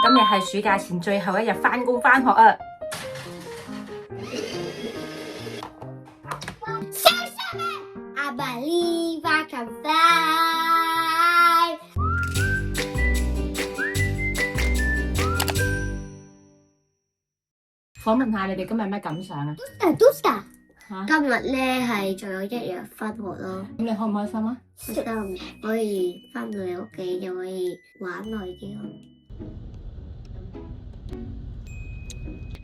今日係暑假前最後一日返工返學啊！I believe I can fly。訪問下你哋今日有咩感想啊？Duska，嚇今日咧係仲有一日返學咯，咁你開唔開心啊？覺得可以返到你屋企就可以玩耐啲咯。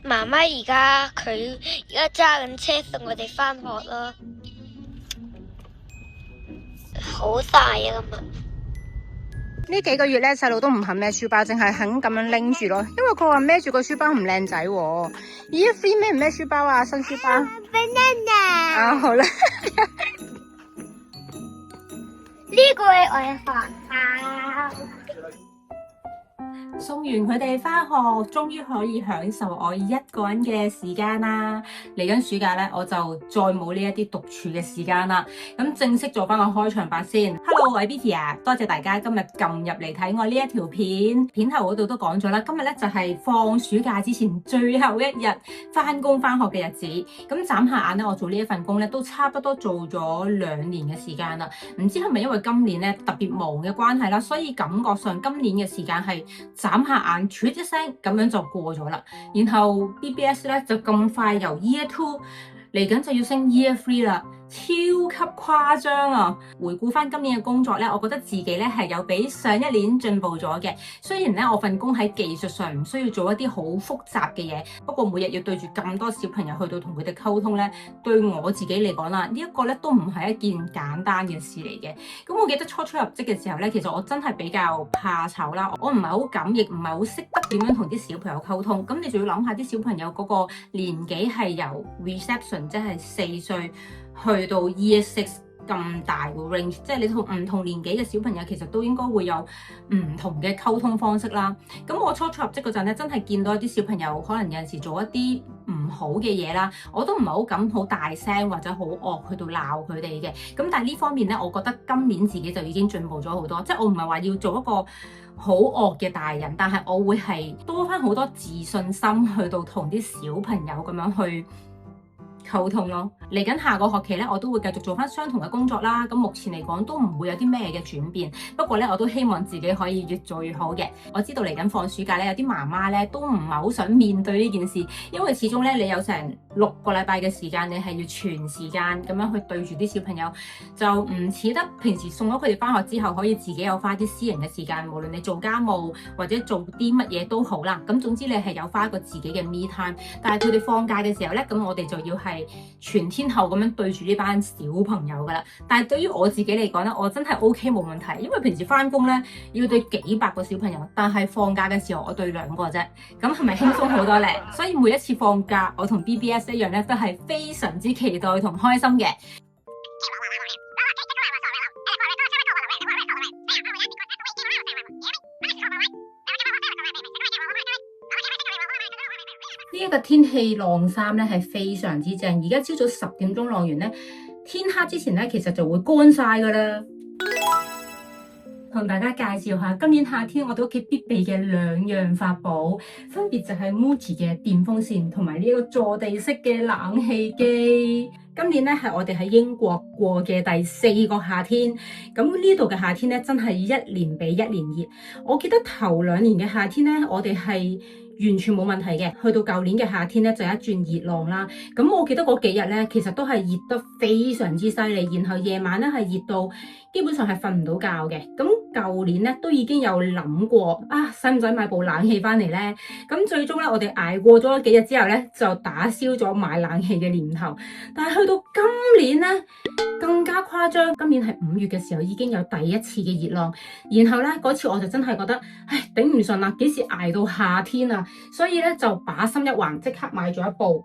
媽媽而家揸緊車送我哋返學咯，好大啊今日。呢幾個月咧，細路都唔肯孭書包，淨係肯咁樣拎住咯。因為佢話孭住個書包唔靚仔喎。咦，Free 孭唔孭書包啊？新書包。Banana。啊，好啦。呢個係我嘅飯包。送完佢哋返學，終於可以享受我一個人嘅時間啦。嚟緊暑假咧，我就再冇呢一啲獨處嘅時間啦。咁正式做翻個開場白先。Hello，我係 Vicky 啊，多謝大家今日撳入嚟睇我呢一條片。片頭嗰度都講咗啦，今日咧就係放暑假之前最後一日翻工翻學嘅日子。咁眨下眼咧，我做呢一份工咧都差不多做咗2年嘅時間啦。唔知係咪因為今年咧特別忙嘅關係啦，所以感覺上今年嘅時間係眨下眼，啜一聲咁樣就過咗啦。然後 BBS 咧就咁快由 Year 2嚟緊就要升 Year 3啦，超級誇張啊！回顧翻今年嘅工作咧，我覺得自己咧係有比上一年進步咗嘅。雖然咧我份工喺技術上唔需要做一啲好複雜嘅嘢，不過每日要對住咁多小朋友去到同佢哋溝通咧，對我自己嚟講啦，呢一個咧都唔係一件簡單嘅事嚟嘅。咁我記得初入職嘅時候咧，其實我真係比較怕醜啦，我唔係好敢，亦唔係好識得點樣同啲小朋友溝通。咁你仲要諗下啲小朋友嗰個年紀係由 reception 即係4歲去到 Year 6咁大個 range，即係你同唔同年紀嘅小朋友其實都應該會有唔同嘅溝通方式啦。咁我初入職嗰陣咧，真係見到一啲小朋友可能有陣時做一啲唔好嘅嘢啦，我都唔係好敢好大聲或者好惡去到鬧佢哋嘅。咁但係呢方面咧，我覺得今年自己就已經進步咗好多，即係我唔係話要做一個好惡嘅大人，但係我會係多翻好多自信心去到同啲小朋友咁樣去溝通咯。嚟緊下個學期咧，我都會繼續做翻相同嘅工作啦。咁目前嚟講都唔會有啲咩嘅轉變。不過咧，我都希望自己可以越做越好嘅。我知道嚟緊放暑假咧，有啲媽媽咧都唔係好想面對呢件事，因為始終咧你有成6個禮拜嘅時間，你係要全時間咁樣去對住啲小朋友，就唔似得平時送咗佢哋翻學之後可以自己有花啲私人嘅時間，無論你做家務或者做啲乜嘢都好啦。咁總之你係有花一個自己嘅 me time。但係佢哋放假嘅時候咧，咁我哋就要係全天候咁樣對住呢班小朋友噶啦。但係對於我自己嚟講咧，我真係 OK 冇問題，因為平時翻工咧要對幾百個小朋友，但係放假嘅時候我對2個啫，咁係咪輕鬆好多咧？所以每一次放假，我同 BBS 一樣咧，都係非常之期待同開心嘅。呢一個天氣晾衫咧係非常之正，而家朝早10點鐘晾完咧，天黑之前咧其實就會乾晒噶啦。同大家介紹下今年夏天我哋屋企必備嘅2樣法寶，分別就係 Muji 嘅電風扇同埋呢一個坐地式嘅冷氣機。今年咧係我哋喺英國過嘅第4個夏天，咁呢度嘅夏天咧真係一年比一年熱。我記得頭2年嘅夏天咧，我哋係完全冇問題嘅，去到舊年嘅夏天咧就一轉熱浪啦。咁我記得嗰幾日咧，其實都係熱得非常之犀利，然後夜晚咧係熱到基本上係瞓唔到覺嘅。咁舊年咧都已經有諗過啊，使唔使買部冷氣翻嚟咧？咁最終咧我哋捱過咗幾日之後咧，就打消咗買冷氣嘅念頭。但係去到今年咧更加誇張，今年係5月嘅時候已經有第一次嘅熱浪，然後咧嗰次我就真係覺得唉，頂唔順啦，幾時捱到夏天啊？所以咧就把心一橫，即刻買咗一部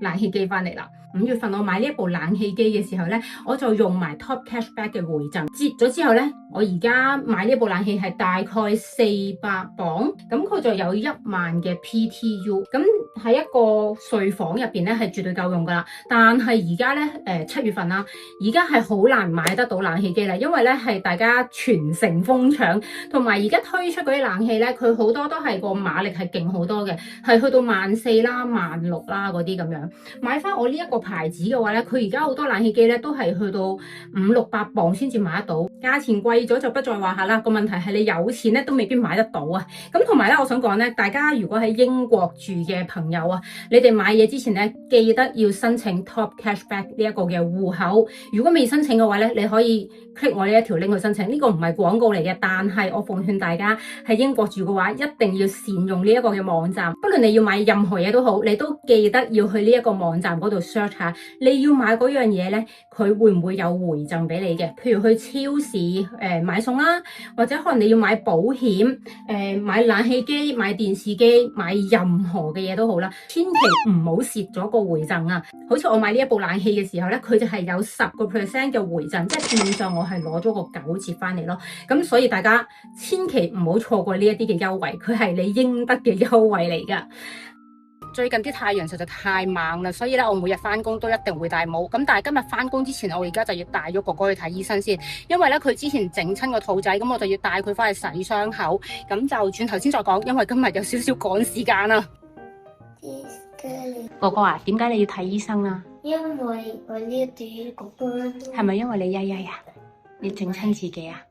冷氣機翻嚟啦。5月份我買呢一部冷氣機嘅時候咧，我就用埋 Top Cashback 嘅回贈，折咗之後咧，我而家買呢部冷氣係大概400磅，咁佢就有1萬嘅 PTU， 咁喺一個睡房入邊咧係絕對夠用噶啦。但係而家咧7月份啦，而家係好難買得到冷氣機啦，因為咧係大家全城瘋搶，同埋而家推出嗰啲冷氣咧，佢好多都係個馬力係勁好多嘅，係去到14,000啦、16,000啦嗰啲咁樣。買翻我呢一個牌子嘅話咧，佢而家好多冷氣機咧都係去到500-600磅先至買得到，價錢貴咗就不在話下啦。個問題係你有錢咧都未必買得到啊。咁同埋咧，我想講咧，大家如果喺英國住嘅朋友啊，你哋買嘢之前咧，記得要申請 Top Cashback 呢一個嘅戶口。如果未申請嘅話咧，你可以 click 我呢一條 link 去申請。呢個唔係廣告嚟嘅，但係我奉勸大家喺英國住嘅話，一定要善用呢一個嘅網站。不論你要買任何嘢都好，你都記得要去呢一個網站嗰度 search 下，你要買嗰樣嘢咧，佢會唔會有回贈俾你嘅？譬如去超市買餸啦，或者可能你要買保險買冷氣機、買電視機、買任何嘅嘢都好啦，千祈唔好蝕咗個回贈啊！好似我買呢一部冷氣嘅時候咧，佢就係有10% 嘅回贈，即係變相我係攞咗個9折翻嚟咯。咁所以大家千祈唔好錯過呢一啲嘅優惠，佢係你應得嘅優惠嚟噶。最近啲太陽實在太猛啦，所以咧我每日翻工都一定會戴帽。咁但係今日翻工之前，我而家就要帶咗哥哥去睇醫生先，因為咧佢之前整親個肚仔，咁我就要帶佢翻去洗傷口。咁就轉頭先再講，因為今日有少少趕時間啦。哥哥啊，點解你要睇醫生啊？因為我呢對哥哥係咪因為你曳曳啊？你整親自己啊？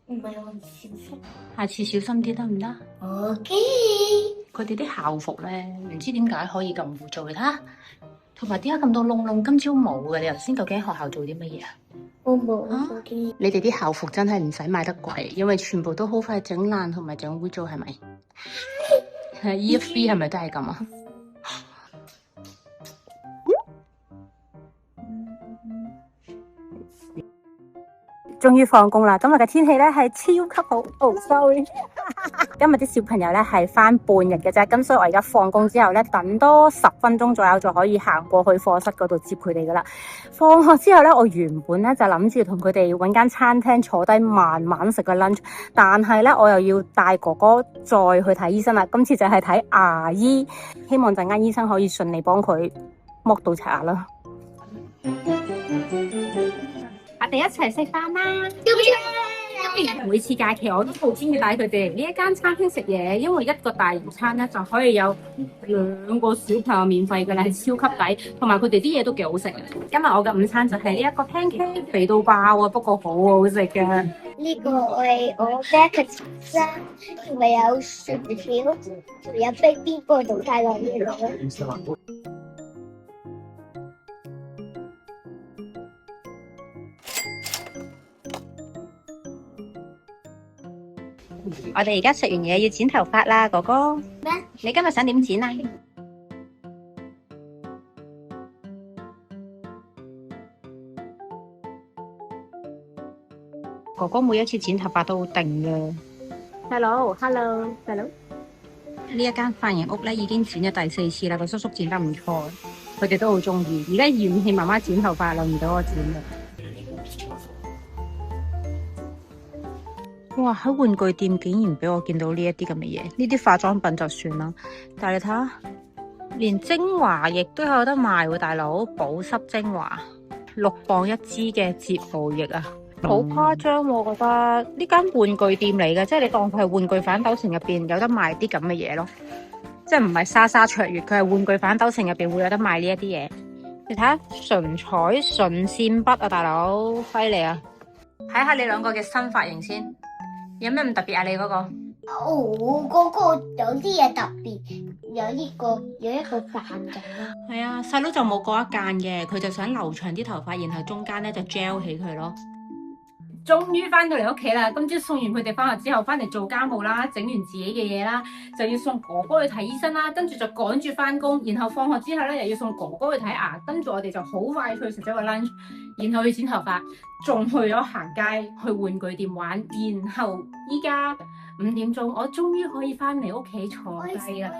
唔係我唔小心。下次小心啲得唔得OK。佢哋啲校服咧，唔知點解可以咁污糟嘅，睇下，同埋點解咁多窿窿？今朝冇嘅，你頭先究竟喺學校做啲乜嘢啊？我冇。你哋啲校服真係唔使買得貴，因為全部都好快整爛同埋整污糟，係咪？EF3 係咪都係咁啊？終於放工啦！今日嘅天氣咧係超級好。sorry， 今日啲小朋友咧係翻半日嘅啫，咁所以我而家放工之後咧，等多10分鐘左右就可以行過去課室嗰度接佢哋噶啦。放學之後咧，我原本咧就諗住同佢哋搵間餐廳坐低慢慢食個 lunch， 但係咧我又要帶哥哥再去睇醫生啦。今次就係睇牙醫，希望陣間醫生可以順利幫佢剝到隻牙啦。我哋一齊食飯啦！每次假期我都好中意帶佢哋嚟呢一間餐廳食嘢，因為一個大型餐咧就可以有2個小朋友免費嘅咧，係超級抵，同埋佢哋啲嘢都幾好食。今日我嘅午餐就係呢一個 pancake， 肥到爆啊！不過好好食嘅。呢個係我嘅一個餐，同埋有薯條，仲有冰波同太郎嘅螺。我哋而家食完嘢要剪頭髮啦，哥哥。咩？你今日想點剪啊？哥哥每一次剪頭髮都好定嘅。Hello。呢一間髮型屋咧已經剪咗第4次啦，個叔叔剪得唔錯，佢哋都好中意。而家嫌棄媽媽剪頭髮，輪唔到我剪啦。哇！喺玩具店竟然俾我見到呢一啲咁嘅嘢，呢啲化妝品就算啦，但係你睇下，連精華液都有得賣喎，大佬！保濕精華6磅一支嘅睫毛液啊，好誇張喎！我覺得呢間玩具店嚟嘅，即係你當佢係玩具反斗城入邊有得賣啲咁嘅嘢咯，即係唔係莎莎卓越，佢係玩具反斗城入邊會有得賣呢一啲嘢。你睇下唇彩唇線筆啊，大佬犀利啊！睇下你兩個嘅新髮型先。有咩唔特別啊？你嗰個？我嗰個有啲嘢特別，有一個間咁咯。係啊，細佬就冇嗰一間嘅，佢就想留長啲頭髮，然後中間咧就 gel 起佢咯。終於翻到嚟屋企啦！今朝送完佢哋翻學之後，翻嚟做家務啦，整完自己嘅嘢啦，就要送哥哥去睇醫生啦，跟住就趕住翻工，然後放學之後咧又要送哥哥去睇牙，跟住我哋就好快去食咗個 lunch， 然後去剪頭髮，仲去咗行街去玩具店玩，然後依家5點鐘，我終於可以翻嚟屋企坐我哋低啦。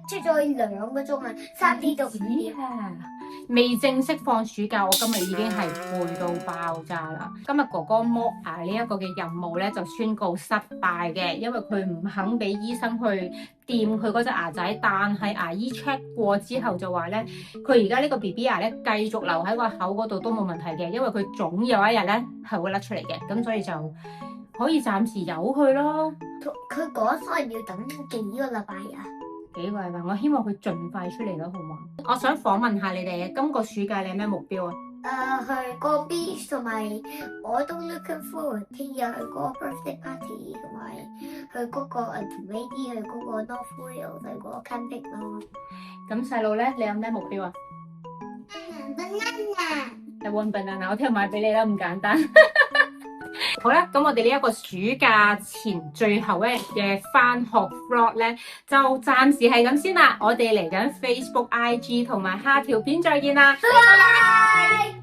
出咗去2個鐘啊，3點到5點。未正式放暑假，我今日已經係攰到爆炸啦。今日哥哥剝牙呢一個嘅任務咧就宣告失敗嘅，因為佢唔肯俾醫生去掂佢嗰隻牙仔，但係牙醫 check 過之後就話咧，佢而家呢個 BB 牙咧繼續留喺個口嗰度都冇問題嘅，因為佢總有一日咧係會甩出嚟嘅，咁所以就可以暫時由佢咯。佢講可能要等幾個禮拜啊？幾個禮拜，我希望佢盡快出嚟咯，好嘛？我想訪問下你哋，今個暑假你有咩目標啊？去個 beach 同埋我都 looking forward 聽日去個 birthday party 同埋去嗰個同 lady 去嗰個 North Wales 去嗰個 camping 咯。咁細路咧，你有咩目標啊？ banana 你揾 banana，我聽日買俾你啦，咁簡單。好啦，咁我哋呢一個暑假前最後一日嘅返學 vlog 咧，就暫時係咁先啦。我哋嚟緊 Facebook、IG 同埋下條片再見啦。拜拜。